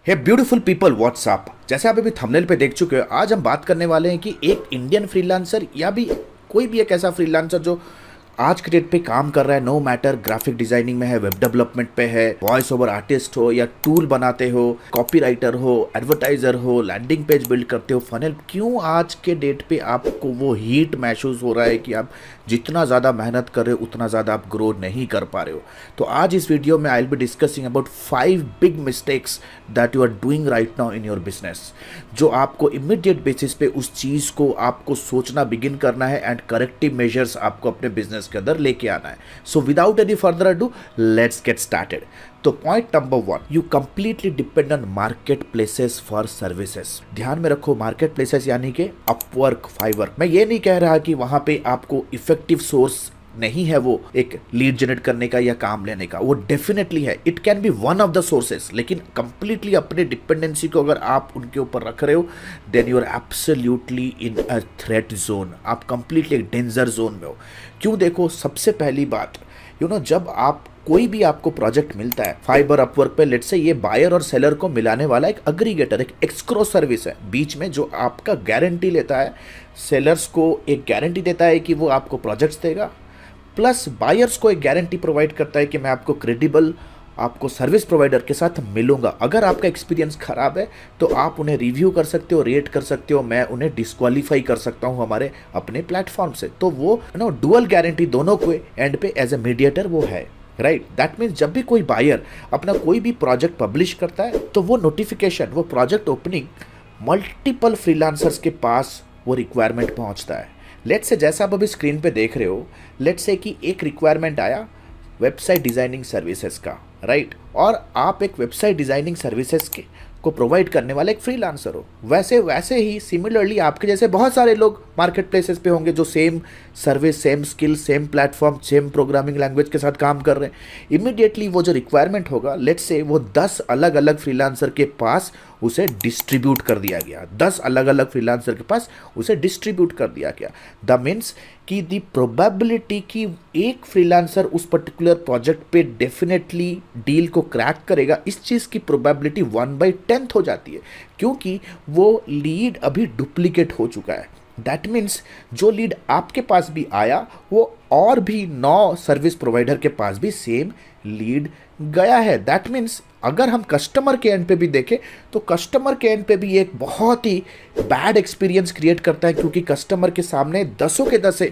हे beautiful people, WhatsApp. जैसे आप अभी थंबनेल पे देख चुके हो, आज हम बात करने वाले हैं कि एक इंडियन फ्रीलांसर या भी कोई भी एक ऐसा फ्रीलांसर जो आज के डेट पे काम कर रहा है, नो मैटर ग्राफिक डिजाइनिंग में है, वेब डेवलपमेंट पे है, वॉइस ओवर आर्टिस्ट हो या टूल बनाते हो, कॉपीराइटर हो, एडवर्टाइजर हो, लैंडिंग पेज बिल्ड करते हो, फनल, क्यों आज के डेट पे आपको वो हीट महसूस हो रहा है कि आप जितना ज़्यादा मेहनत कर रहे हो उतना ज़्यादा आप ग्रो नहीं कर पा रहे हो। तो आज इस वीडियो में I will be discussing about 5 big mistakes that you are doing right now in your business, जो आपको इमीडिएट बेसिस पे उस चीज़ को आपको सोचना बिगिन करना है एंड करेक्टिव मेजर्स आपको अपने बिजनेस के अंदर लेके आना है। So without any further ado, let's get started. तो point number 1, you completely depend on market places for services. ध्यान में रखो, मार्केट प्लेसेस यानी कि अपवर्क, फाइवर। मैं ये नहीं कह रहा कि वहां पे आपको इफेक्टिव सोर्स नहीं है वो एक लीड जनरेट करने का या काम लेने का, वो डेफिनेटली है, it can be one of the sources, लेकिन कंप्लीटली अपने डिपेंडेंसी को अगर आप उनके ऊपर रख रहे हो, then you are absolutely in a threat zone. आप कंप्लीटली एक डेंजर जोन में हो। क्यों? देखो, सबसे पहली बात, जब आप कोई भी आपको प्रोजेक्ट मिलता है फाइबर, अपवर्क पे, लेट्स से ये बायर और सेलर को मिलाने वाला एक अग्रीगेटर, एक एक्सक्रो सर्विस है बीच में, जो आपका गारंटी लेता है, सेलर्स को एक गारंटी देता है कि वो आपको प्रोजेक्ट्स देगा, प्लस बायर्स को एक गारंटी प्रोवाइड करता है कि मैं आपको क्रेडिबल आपको सर्विस प्रोवाइडर के साथ मिलूंगा। अगर आपका एक्सपीरियंस खराब है तो आप उन्हें रिव्यू कर सकते हो, रेट कर सकते हो, मैं उन्हें डिस्क्वालीफाई कर सकता हूं हमारे अपने प्लेटफॉर्म से। तो वो डुअल गारंटी दोनों को एंड पे एज ए मीडिएटर वो है, राइट। दैट मीन्स जब भी कोई बायर अपना कोई भी प्रोजेक्ट पब्लिश करता है तो वो नोटिफिकेशन, वो प्रोजेक्ट ओपनिंग मल्टीपल फ्रीलांसर्स के पास वो रिक्वायरमेंट पहुंचता है। लेट्स से, जैसा आप अभी स्क्रीन पे देख रहे हो, लेट्स से कि एक रिक्वायरमेंट आया वेबसाइट डिज़ाइनिंग सर्विसेज का, राइट, और आप एक वेबसाइट डिज़ाइनिंग सर्विसेज के को प्रोवाइड करने वाले एक फ्रीलांसर हो। वैसे ही सिमिलरली आपके जैसे बहुत सारे लोग मार्केट प्लेसेस पे होंगे जो same service, same skill, same platform, same programming language के साथ काम कर रहे हैं। इमीडिएटली वो जो रिक्वायरमेंट होगा, लेट्स से वो 10 अलग अलग फ्रीलांसर के पास उसे डिस्ट्रीब्यूट कर दिया गया, 10 अलग अलग फ्रीलांसर के पास उसे डिस्ट्रीब्यूट कर दिया गया। द मीन्स कि दी प्रोबेबिलिटी कि एक फ्रीलांसर उस पर्टिकुलर प्रोजेक्ट पे डेफिनेटली डील को क्रैक करेगा, इस चीज़ की प्रोबेबिलिटी 1/10 हो जाती है, क्योंकि वो लीड अभी डुप्लीकेट हो चुका है। दैट मीन्स जो लीड आपके पास भी आया, वो और भी 9 सर्विस प्रोवाइडर के पास भी सेम लीड गया है। दैट मीन्स अगर हम कस्टमर के एंड पे भी देखें तो कस्टमर के एंड पे भी एक बहुत ही बैड एक्सपीरियंस क्रिएट करता है, क्योंकि कस्टमर के सामने 10 के 10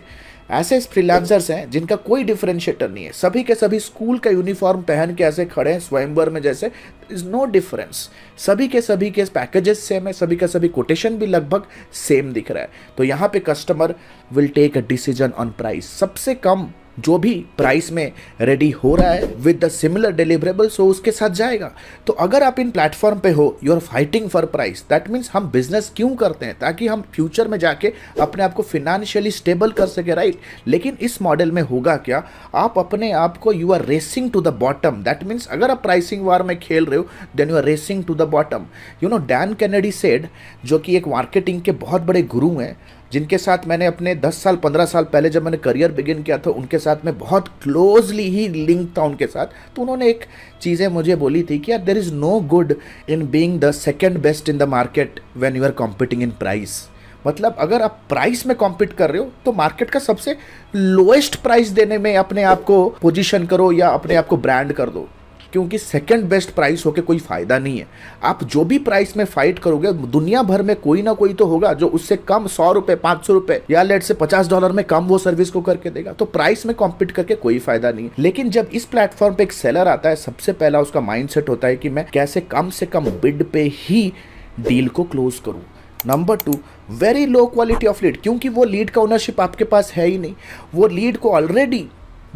ऐसे फ्रीलांसर्स हैं जिनका कोई डिफरेंशिएटर नहीं है, सभी के सभी स्कूल का यूनिफॉर्म पहन के ऐसे खड़े हैं स्वयंवर में जैसे, इज नो डिफरेंस। सभी के पैकेजेस सेम है, सभी का सभी कोटेशन भी लगभग सेम दिख रहा है। तो यहाँ पे customer will take a decision on price. सबसे कम जो भी प्राइस में रेडी हो रहा है विद द सिमिलर डिलीवरेबल, सो उसके साथ जाएगा। तो अगर आप इन प्लेटफॉर्म पे हो, you are fighting for price. That means हम बिजनेस क्यों करते हैं? ताकि हम फ्यूचर में जाके अपने आप को फिनेंशियली स्टेबल कर सके, राइट। लेकिन इस मॉडल में होगा क्या, आप अपने आप को, you are racing to the bottom. That means अगर आप प्राइसिंग वार में खेल रहे हो, then you are racing to the bottom. Dan Kennedy said, जो कि एक मार्केटिंग के बहुत बड़े गुरु हैं, जिनके साथ मैंने अपने 10 साल 15 साल पहले जब मैंने करियर बिगिन किया था, उनके साथ मैं बहुत क्लोजली ही लिंक था उनके साथ। तो उन्होंने एक चीज़ें मुझे बोली थी कि यार, there is no good in being the second best in the market when you are competing in price. मतलब अगर आप प्राइस में कॉम्पीट कर रहे हो तो मार्केट का सबसे लोएस्ट प्राइस देने में अपने आप को पोजीशन करो या अपने आप को ब्रांड कर दो, क्योंकि सेकंड बेस्ट प्राइस होके कोई फायदा नहीं है। आप जो भी प्राइस में फाइट करोगे, दुनिया भर में कोई ना कोई तो होगा जो उससे कम 100 रुपए, 500 रुपए या लेट से $50 में कम वो सर्विस को करके देगा। तो प्राइस में कॉम्पीट करके कोई फायदा नहीं है। लेकिन जब इस प्लेटफॉर्म पे एक सेलर आता है, सबसे पहला उसका माइंडसेट होता है कि मैं कैसे कम से कम बिड पे ही डील को क्लोज करूं। Number 2, very low quality of lead, क्योंकि वो लीड का ओनरशिप आपके पास है ही नहीं। वो लीड को ऑलरेडी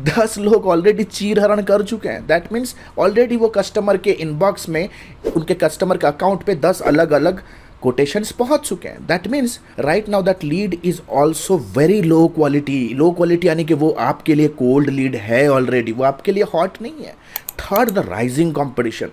10 लोग ऑलरेडी चीर हरण कर चुके हैं। दैट मीन्स ऑलरेडी वो कस्टमर के इनबॉक्स में, उनके कस्टमर के अकाउंट पे 10 अलग अलग कोटेशंस पहुंच चुके हैं। That means right now that lead is also very low quality. Low quality यानी कि वो आपके लिए कोल्ड लीड है ऑलरेडी, वो आपके लिए हॉट नहीं है। थर्ड, द राइजिंग कॉम्पिटिशन,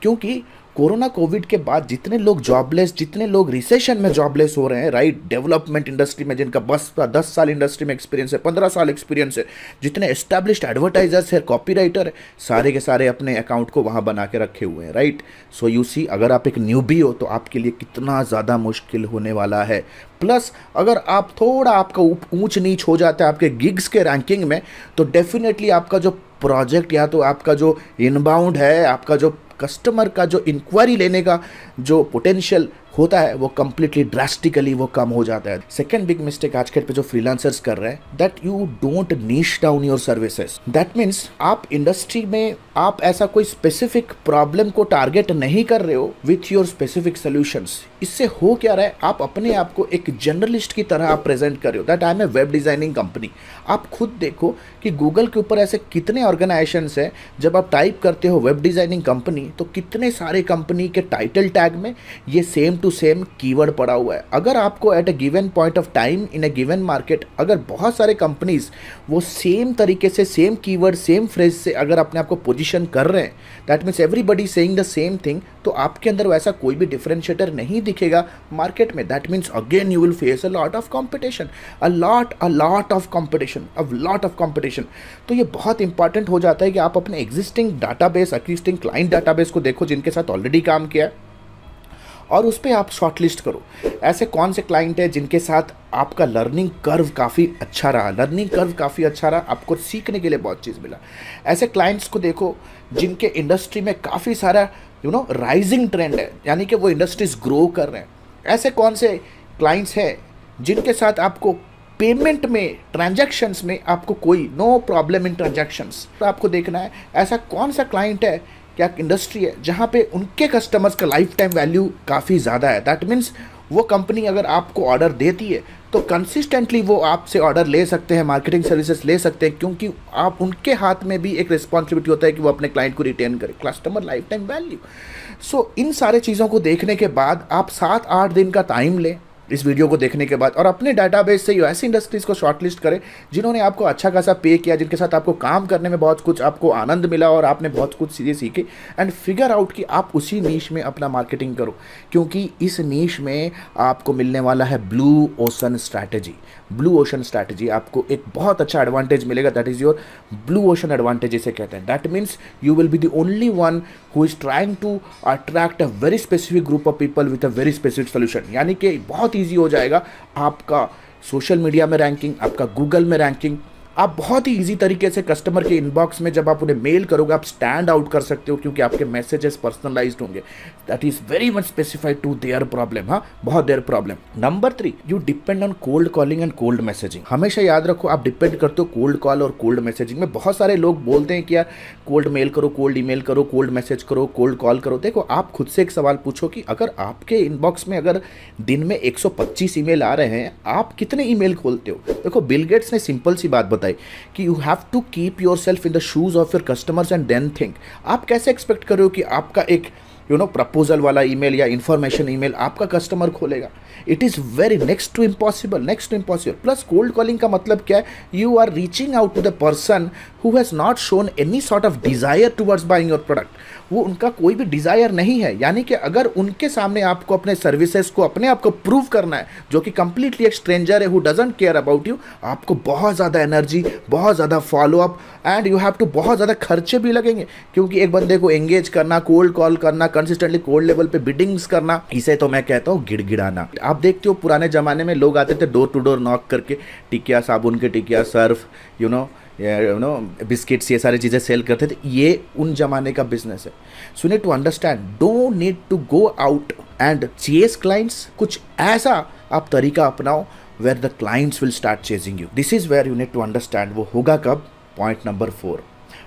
क्योंकि कोरोना कोविड के बाद जितने लोग जॉबलेस, जितने लोग रिसेशन में जॉबलेस हो रहे हैं, राइट, डेवलपमेंट इंडस्ट्री में जिनका बस 10 साल इंडस्ट्री में एक्सपीरियंस है, 15 साल एक्सपीरियंस है, जितने एस्टैब्लिश्ड एडवर्टाइजर्स है, कॉपीराइटर है, सारे के सारे अपने अकाउंट को वहाँ बना के रखे हुए हैं, राइट। सो यू सी, अगर आप एक न्यूबी हो तो आपके लिए कितना ज़्यादा मुश्किल होने वाला है। प्लस अगर आप थोड़ा आपका ऊंच नीच हो जाता है आपके गिग्स के रैंकिंग में, तो डेफिनेटली आपका जो प्रोजेक्ट या तो आपका जो इनबाउंड है, आपका जो कस्टमर का जो इंक्वायरी लेने का जो पोटेंशियल होता है वो कंप्लीटली ड्रास्टिकली वो कम हो जाता है। सेकेंड बिग मिस्टेक आज के पे जो फ्रीलांसर्स कर रहे हैं, that you don't niche down your services. That means आप इंडस्ट्री में आप ऐसा कोई स्पेसिफिक प्रॉब्लम को टारगेट नहीं कर रहे हो विथ योर स्पेसिफिक सोल्यूशंस। इससे हो क्या रहा है, आप अपने आप को एक जर्नलिस्ट की तरह आप प्रेजेंट कर रहे हो, that I am a web designing company. आप खुद देखो कि गूगल के ऊपर ऐसे कितने ऑर्गेनाइजेशंस हैं, जब आप टाइप करते हो वेब डिजाइनिंग कंपनी तो कितने सारे कंपनी के टाइटल टैग में ये सेम टू सेम कीवर्ड पड़ा हुआ है। अगर आपको at a given point of time in a given market अगर बहुत सारे कंपनीज वो सेम तरीके से सेम कीवर्ड सेम फ्रेज से अगर अपने आप को पोजीशन कर रहे हैं, that means everybody saying the same thing, तो आपके अंदर वैसा कोई भी डिफरेंशिएटर नहीं दिखेगा मार्केट में। That means again you will face a lot of competition, a lot of competition. तो ये बहुत इंपॉर्टेंट हो जाता है कि आप अपने existing database, existing client database को देखो जिनके साथ ऑलरेडी काम किया है और उस पर आप शॉर्टलिस्ट करो। ऐसे कौन से क्लाइंट है जिनके साथ आपका लर्निंग कर्व काफ़ी अच्छा रहा, आपको सीखने के लिए बहुत चीज़ मिला। ऐसे क्लाइंट्स को देखो जिनके इंडस्ट्री में काफ़ी सारा राइजिंग ट्रेंड है, यानी कि वो इंडस्ट्रीज ग्रो कर रहे हैं। ऐसे कौन से क्लाइंट्स हैं जिनके साथ आपको पेमेंट में, ट्रांजैक्शंस में आपको कोई नो प्रॉब्लम इन ट्रांजैक्शंस, तो आपको देखना है ऐसा कौन सा क्लाइंट है, क्या इंडस्ट्री है जहाँ पे उनके कस्टमर्स का लाइफ टाइम वैल्यू काफ़ी ज़्यादा है। दैट मीन्स वो कंपनी अगर आपको ऑर्डर देती है तो कंसिस्टेंटली वो आपसे ऑर्डर ले सकते हैं, मार्केटिंग सर्विसेज ले सकते हैं, क्योंकि आप उनके हाथ में भी एक रिस्पॉन्सिबिलिटी होता है कि वो अपने क्लाइंट को रिटेन करें, कस्टमर लाइफ टाइम वैल्यू। सो इन सारे चीज़ों को देखने के बाद आप 7-8 दिन का टाइम लें इस वीडियो को देखने के बाद और अपने डाटाबेस से ऐसी इंडस्ट्रीज को शॉर्टलिस्ट करें जिन्होंने आपको अच्छा खासा पे किया, जिनके साथ आपको काम करने में बहुत कुछ आपको आनंद मिला और आपने बहुत कुछ चीज़ें सीखी, एंड फिगर आउट कि आप उसी नीश में अपना मार्केटिंग करो, क्योंकि इस नीश में आपको मिलने वाला है ब्लू ओशन स्ट्रैटेजी। आपको एक बहुत अच्छा एडवांटेज मिलेगा, that is your blue ocean advantage इसे कहते हैं। That means you will be the only one who is trying to attract a very specific group of people with a very specific solution. यानी कि बहुत easy हो जाएगा आपका social media में रैंकिंग, आपका गूगल में रैंकिंग। आप बहुत ही इजी तरीके से कस्टमर के इनबॉक्स में जब आप उन्हें मेल करोगे आप स्टैंड आउट कर सकते हो, क्योंकि आपके मैसेजेस पर्सनलाइज्ड होंगे। That is very much specified to their problem, हाँ, बहुत their problem. Number 3, you depend on cold calling and cold messaging. हमेशा याद रखो आप डिपेंड करते हो कोल्ड कॉल और कोल्ड मैसेजिंग में। बहुत सारे लोग बोलते हैं कि यार कोल्ड मेल करो, कोल्ड ईमेल करो, कोल्ड मैसेज करो, कोल्ड कॉल करो। देखो आप खुद से एक सवाल पूछो कि अगर आपके इनबॉक्स में अगर दिन में 125 ईमेल आ रहे हैं, आप कितने ईमेल खोलते हो? देखो बिल गेट्स ने सिंपल सी बात बताई कि you have to keep your self in the shoes of your customers and then think. आप कैसे एक्सपेक्ट कर रहे हो कि आपका एक प्रपोजल वाला ईमेल या इन्फॉर्मेशन ईमेल आपका कस्टमर खोलेगा? It is very next to impossible. Plus cold calling का मतलब क्या है? You are reaching out to the person who has not shown any sort of desire towards buying your product. वो उनका कोई भी डिज़ायर नहीं है, यानी कि अगर उनके सामने आपको अपने सर्विसेज को अपने आप को प्रूव करना है, जो कि कंप्लीटली एक स्ट्रेंजर है who doesn't care about you, आपको बहुत ज़्यादा एनर्जी, बहुत ज़्यादा follow up and you have to बहुत ज़्यादा खर्चे भी लगेंगे, क्योंकि एक बंदे को एंगेज करना, कोल्ड कॉल करना, कंसिस्टेंटली कोल्ड लेवल पे बिडिंग्स करना, इसे तो मैं कहता हूँ गिड़गिड़ाना। आप देखते हो पुराने ज़माने में लोग आते थे डोर टू डोर नॉक करके, टिकिया, साबुन के टिकिया, सर्फ, बिस्किट्स, ये सारी चीज़ें सेल करते थे। ये उन जमाने का बिजनेस है। So need to understand, don't need to go out and chase clients. कुछ ऐसा आप तरीका अपनाओ where the clients will start chasing you. This is where you need to understand. वो होगा कब? Point number 4,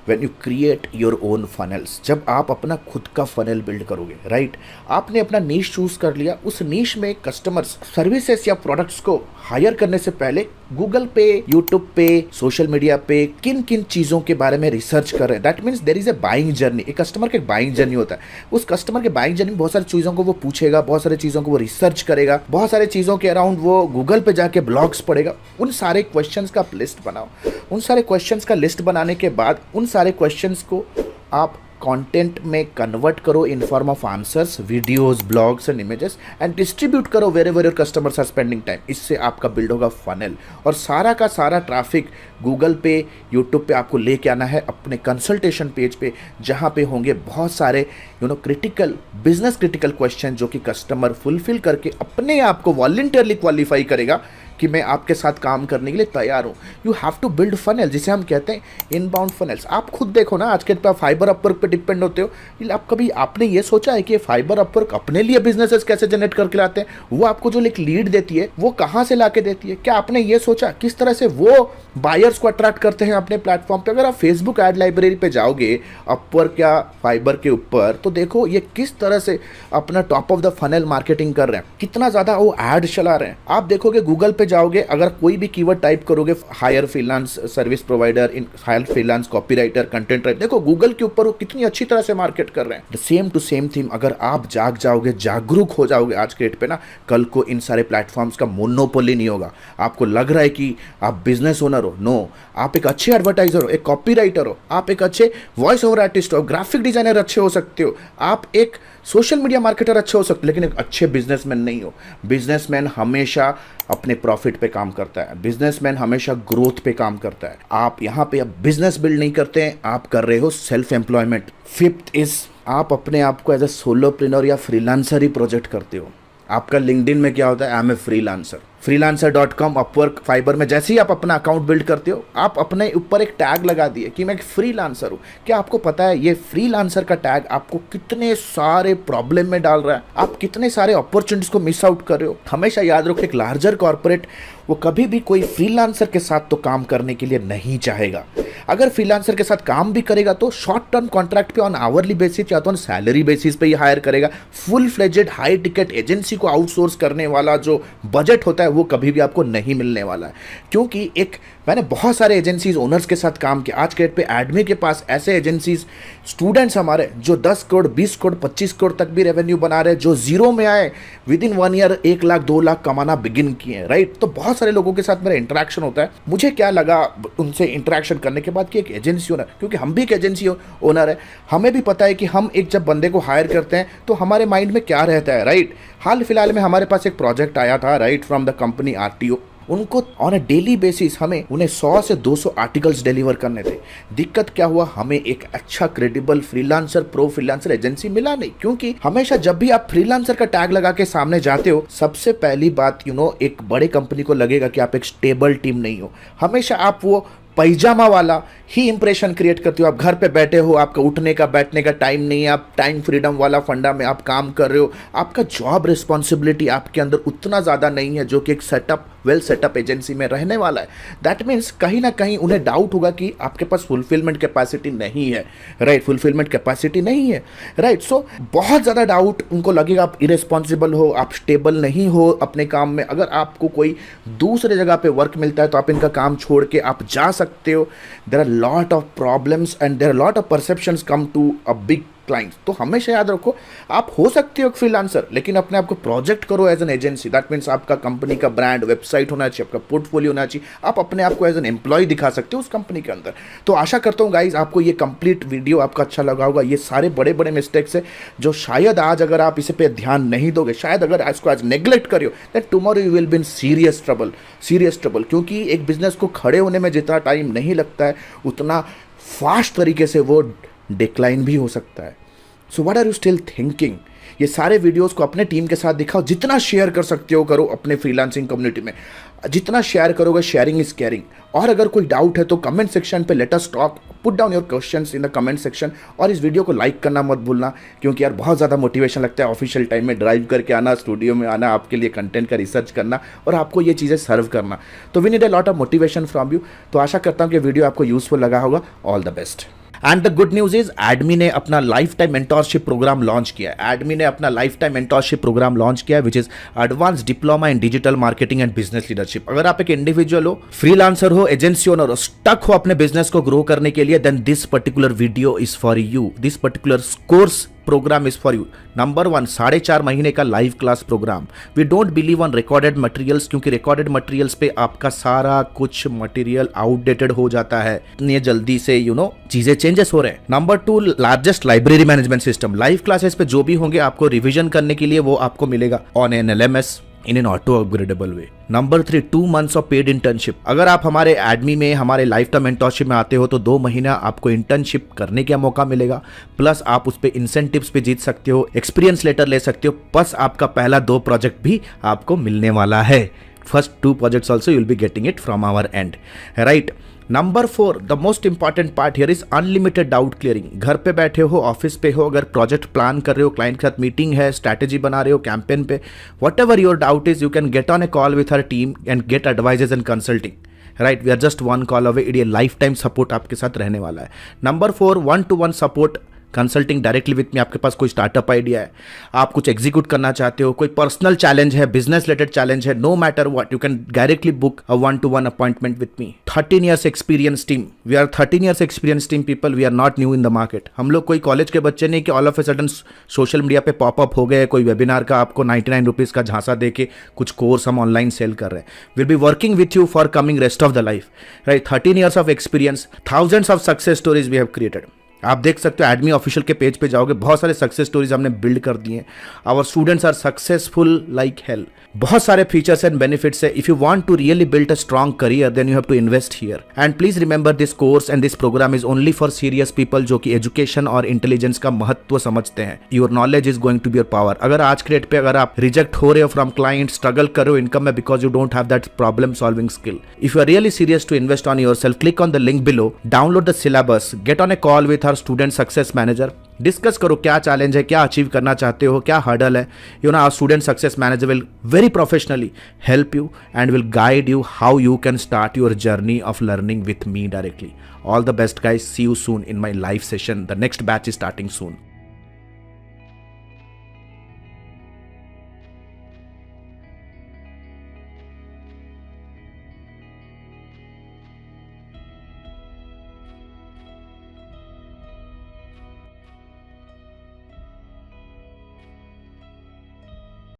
when you create your own funnels। जब आप अपना खुद का फनल बिल्ड करोगे, राइट, आपने अपना नीश चूज कर लिया, उस नीश में कस्टमर्स सर्विसेज या प्रोडक्ट्स को हायर करने से पहले गूगल पे, यूट्यूब पे, सोशल मीडिया पे किन किन चीज़ों के बारे में रिसर्च कर रहे हैं। That means there is a buying journey. एक कस्टमर के बाइंग जर्नी होता है। उस कस्टमर के बाइंग जर्नी में बहुत सारी चीज़ों को वो पूछेगा, बहुत सारी चीज़ों को वो रिसर्च करेगा, बहुत सारी चीज़ों के अराउंड वो गूगल पे जाके ब्लॉग्स पढ़ेगा। उन सारे क्वेश्चंस का लिस्ट बनाओ। उन सारे क्वेश्चंस का लिस्ट बनाने के बाद उन सारे क्वेश्चंस को आप कंटेंट में कन्वर्ट करो in form of answers, videos, blogs and images and distribute करो wherever your customers are spending time. इससे आपका बिल्ड होगा फनल और सारा का सारा ट्रैफिक गूगल पे, यूट्यूब पे आपको लेके आना है अपने कंसल्टेशन पेज पे, जहाँ पे होंगे बहुत सारे क्रिटिकल बिजनेस क्रिटिकल क्वेश्चन जो कि कस्टमर फुलफिल करके अपने आप को वॉलंटियरली क्वालिफाई करेगा कि मैं आपके साथ काम करने के लिए तैयार हूँ। You have to build funnel, जिसे हम कहते हैं इनबाउंड फनल्स। आप खुद देखो ना, आज के पे फाइबर अपवर्क पे डिपेंड होते हो। आप कभी आपने ये सोचा है कि फाइबर अपवर्क अपने लिए बिजनेसेस कैसे जनरेट करके लाते हैं? वो आपको जो एक लीड देती है वो कहाँ से ला के देती है? क्या आपने ये सोचा किस तरह से वो बायर्स को अट्रैक्ट करते हैं अपने प्लेटफॉर्म पे? अगर आप फेसबुक एड लाइब्रेरी पे जाओगे अपवर्क या फाइबर के ऊपर, तो देखो ये किस तरह से अपना top of the funnel marketing कर रहे हैं, कितना ज़्यादा वो एड चला रहे हैं। आप देखोगे गूगल पे जाओगे, अगर कोई भी कीवर्ड टाइप करोगे, हायर फ्रीलांस सर्विस प्रोवाइडर, इन hire freelance copywriter, content writer, देखो गूगल के ऊपर वो कितनी अच्छी तरह से मार्केट कर रहे हैं। सेम टू सेम थीम अगर आप जाग जाओगे, जागरूक हो जाओगे आज के डेट पे ना, कल को इन सारे प्लेटफॉर्म्स का मोनोपोली नहीं होगा। आपको लग रहा है कि आप बिजनेस ओनर हो, नो, आप एक अच्छे एडवर्टाइजर हो, एक कॉपीराइटर हो, आप एक अच्छे वॉइस ओवर आर्टिस्ट हो, ग्राफिक डिजाइनर अच्छे हो सकते हो, आप एक सोशल मीडिया मार्केटर अच्छे हो सकते हो, लेकिन एक अच्छे बिजनेसमैन नहीं हो। बिजनेसमैन हमेशा अपने प्रॉफिट पे काम करता है, बिजनेसमैन हमेशा ग्रोथ पे काम करता है। आप यहाँ पे अब बिजनेस बिल्ड नहीं करते हैं, आप कर रहे हो सेल्फ एम्प्लॉयमेंट। फिफ्थ इज आप अपने आप को एज ए सोलोप्रेन्योर या फ्रीलांसर ही प्रोजेक्ट करते हो। आपका लिंक्डइन में क्या होता है? I am a freelancer. freelancer.com, Upwork, Fiverr में जैसे ही आप अपना अकाउंट बिल्ड करते हो, आप अपने ऊपर एक टैग लगा दिए कि मैं एक फ्रीलांसर हूँ। क्या आपको पता है ये फ्रीलांसर का टैग आपको कितने सारे प्रॉब्लम में डाल रहा है? आप कितने सारे अपॉर्चुनिटीज को मिस आउट कर रहे हो। हमेशा याद रखो, एक लार्जर कॉर्पोरेट वो कभी भी कोई फ्रीलांसर के साथ तो काम करने के लिए नहीं चाहेगा। अगर फ्रीलांसर के साथ काम भी करेगा तो शॉर्ट टर्म कॉन्ट्रैक्ट पे ऑन आवरली बेसिस या तो ऑन सैलरी बेसिस पे ही हायर करेगा। Full fledged high ticket agency को आउटसोर्स करने वाला जो बजट होता है वो कभी भी आपको नहीं मिलने वाला है, क्योंकि मैंने बहुत सारे एजेंसीज ओनर्स के साथ काम किया। आज के डेट पे एडमी के पास ऐसे एजेंसीज स्टूडेंट्स हमारे जो 10 करोड़ 20 करोड़ 25 करोड़ तक भी रेवेन्यू बना रहे हैं, जो जीरो में आए with in 1 year 1 lakh 2 lakh कमाना बिगिन किए, राइट। तो बहुत सारे लोगों के साथ मेरा इंटरेक्शन होता है। मुझे क्या लगा उनसे इंटरेक्शन करने के बाद कि एक एजेंसी ओनर, क्योंकि हम भी एक एजेंसी ओनर है, हमें भी पता है कि हम एक जब बंदे को हायर करते हैं तो हमारे माइंड में क्या रहता है, राइट। हाल फिलहाल में हमारे पास एक प्रोजेक्ट आया था, right, from the company RTO. उनको ऑन अ डेली बेसिस हमें उन्हें 100 से 200 आर्टिकल्स डिलीवर करने थे। दिक्कत क्या हुआ, हमें एक अच्छा credible freelancer pro freelancer agency मिला नहीं, क्योंकि हमेशा जब भी आप फ्रीलांसर का टैग लगा के सामने जाते हो, सबसे पहली बात एक बड़े कंपनी को लगेगा कि आप एक स्टेबल टीम नहीं हो। हमेशा आप वो पैजामा वाला ही इंप्रेशन क्रिएट करते हो। आप घर पे बैठे हो, आपका उठने का बैठने का टाइम नहीं है, आप टाइम फ्रीडम वाला फंडा में आप काम कर रहे हो, आपका जॉब रिस्पॉन्सिबिलिटी आपके अंदर उतना ज़्यादा नहीं है जो कि एक सेटअप वेल सेटअप एजेंसी में रहने वाला है। दैट मीन्स कहीं ना कहीं उन्हें डाउट होगा कि आपके पास फुलफिलमेंट कैपेसिटी नहीं है, राइट, फुलफिलमेंट कैपेसिटी नहीं है, राइट। सो बहुत ज़्यादा डाउट उनको लगेगा, आप इरेस्पॉन्सिबल हो, आप स्टेबल नहीं हो अपने काम में। अगर आपको कोई दूसरे जगह पे वर्क मिलता है तो आप इनका काम छोड़ के आप जा सकते हो। There are lot of problems and there are lot of perceptions come to a big clients. तो हमेशा याद रखो, आप हो सकते हो एक फ्रीलांसर, लेकिन अपने आप को प्रोजेक्ट करो as an agency. That means आपका कंपनी का ब्रांड, वेबसाइट होना चाहिए, आपका पोर्टफोलियो होना चाहिए, आप अपने आप को एज एन एम्प्लॉय दिखा सकते हो उस कंपनी के अंदर। तो आशा करता हूँ गाइज आपको ये कंप्लीट वीडियो आपका अच्छा लगा होगा। ये सारे बड़े बड़े मिस्टेक्स है जो शायद आज अगर आप इसे पे ध्यान नहीं दोगे, शायद अगर इसको आज नेग्लेक्ट करियो, that tomorrow you will be in serious trouble. क्योंकि एक बिजनेस को खड़े होने में जितना टाइम नहीं लगता है, उतना फास्ट तरीके से वो डिक्लाइन भी हो सकता है। So what are you still thinking? ये सारे वीडियोस को अपने टीम के साथ दिखाओ, जितना शेयर कर सकते हो करो अपने फ्रीलांसिंग कम्युनिटी में। जितना शेयर करोगे, शेयरिंग इज केयरिंग। और अगर कोई डाउट है तो कमेंट सेक्शन पे let us talk, put down your questions in the comment section. और इस वीडियो को लाइक करना मत भूलना, क्योंकि यार बहुत ज़्यादा मोटिवेशन लगता है ऑफिशियल टाइम में ड्राइव करके आना, स्टूडियो में आना, आपके लिए कंटेंट का रिसर्च करना और आपको ये चीज़ें सर्व करना। तो we need a lot of motivation from you. तो आशा करता हूँ कि वीडियो आपको यूजफुल लगा होगा। All the best. And the good news is एडमी ने अपना life time mentorship program launch किया है। एडमी ने अपना life time mentorship program launch किया है, which is advance diploma in digital marketing and business leadership. अगर आप एक इंडिविजुअल हो, फ्रीलांसर हो, एजेंसी ओनर हो, स्टक हो अपने बिजनेस को ग्रो करने के लिए, then this particular video is for you. This particular course program is for you. Number 1, 4.5 महीने का live class program. We don't believe on recorded materials, क्योंकि रिकॉर्डेड मटेरियल्स पे आपका सारा कुछ मटेरियल आउटडेटेड हो जाता है, इतनी जल्दी से चीजें चेंजेस हो रहे हैं। Number 2, largest library management system. Live classes पे जो भी होंगे आपको रिविजन करने के लिए वो आपको मिलेगा on an LMS in an auto upgradable way. Number 3, 2 months of paid internship. अगर आप हमारे एडमी में हमारे लाइफ टाइम मेंटरशिप में आते हो तो 2 महीना आपको इंटर्नशिप करने का मौका मिलेगा, प्लस आप उस पर इंसेंटिव्स भी जीत सकते हो, एक्सपीरियंस लेटर ले सकते हो, प्लस आपका पहला 2 प्रोजेक्ट भी आपको मिलने वाला है। First 2 projects also you will be getting it from our end, right? Number 4, the most important part here is unlimited doubt clearing. घर पे बैठे हो, ऑफिस पे हो, अगर प्रोजेक्ट प्लान कर रहे हो, क्लाइंट के साथ मीटिंग है, स्ट्रैटेजी बना रहे हो कैंपेन पे, whatever your doubt is, you can get on a call with her team and get advises and consulting. Right, we are just 1 call away. ये लाइफ टाइम सपोर्ट आपके साथ रहने वाला है। Number 4, 1-to-1 support consulting directly with me. आपके पास कोई startup idea है, आप कुछ एग्जीक्यूट करना चाहते हो, कोई पर्सनल चैलेंज है, बिजनेस रिलेटेड चैलेंज है, no matter what, you can directly book a 1-to-1 appointment with me. 13 years experience team. वी आर 13 years experience team people, we are not new in the market. हम लोग कोई college के बच्चे नहीं कि all of a sudden social media पे पॉपअप हो गए, कोई वेबिनार का आपको 99 रुपीज़ का झांसा दे के कुछ कोर्स हम ऑनलाइन सेल कर रहे हैं। Will be working with you for coming rest of the life, right. 13 years of experience, thousands of success stories we have created. आप देख सकते हो एडमी ऑफिशियल के पेज पे जाओगे, बहुत सारे सक्सेस स्टोरीज हमने बिल्ड कर दिए हैं। Our students are successful like hell. बहुत सारे फीचर्स एंड बेनिफिट्स है। If you want to really build a strong career then you have to invest here. And please remember this course and this program is only for serious people जो कि education और intelligence का महत्व समझते हैं। Your knowledge is going to be your power. अगर आज के डेट पे अगर आप रिजेक्ट हो रहे हो फ्रॉम क्लाइंट, स्ट्रगल कर रहे हो इनकम में because you don't have that problem solving skill, if you are really serious to invest on your self, click on the link below, download the syllabus, get on a call with our student success manager, discuss करो क्या challenge है, क्या achieve करना चाहते हो, क्या hurdle है। Our student success manager will very professionally help you and will guide you how you can start your journey of learning with me directly. All the best guys, see you soon in my live session. The next batch is starting soon.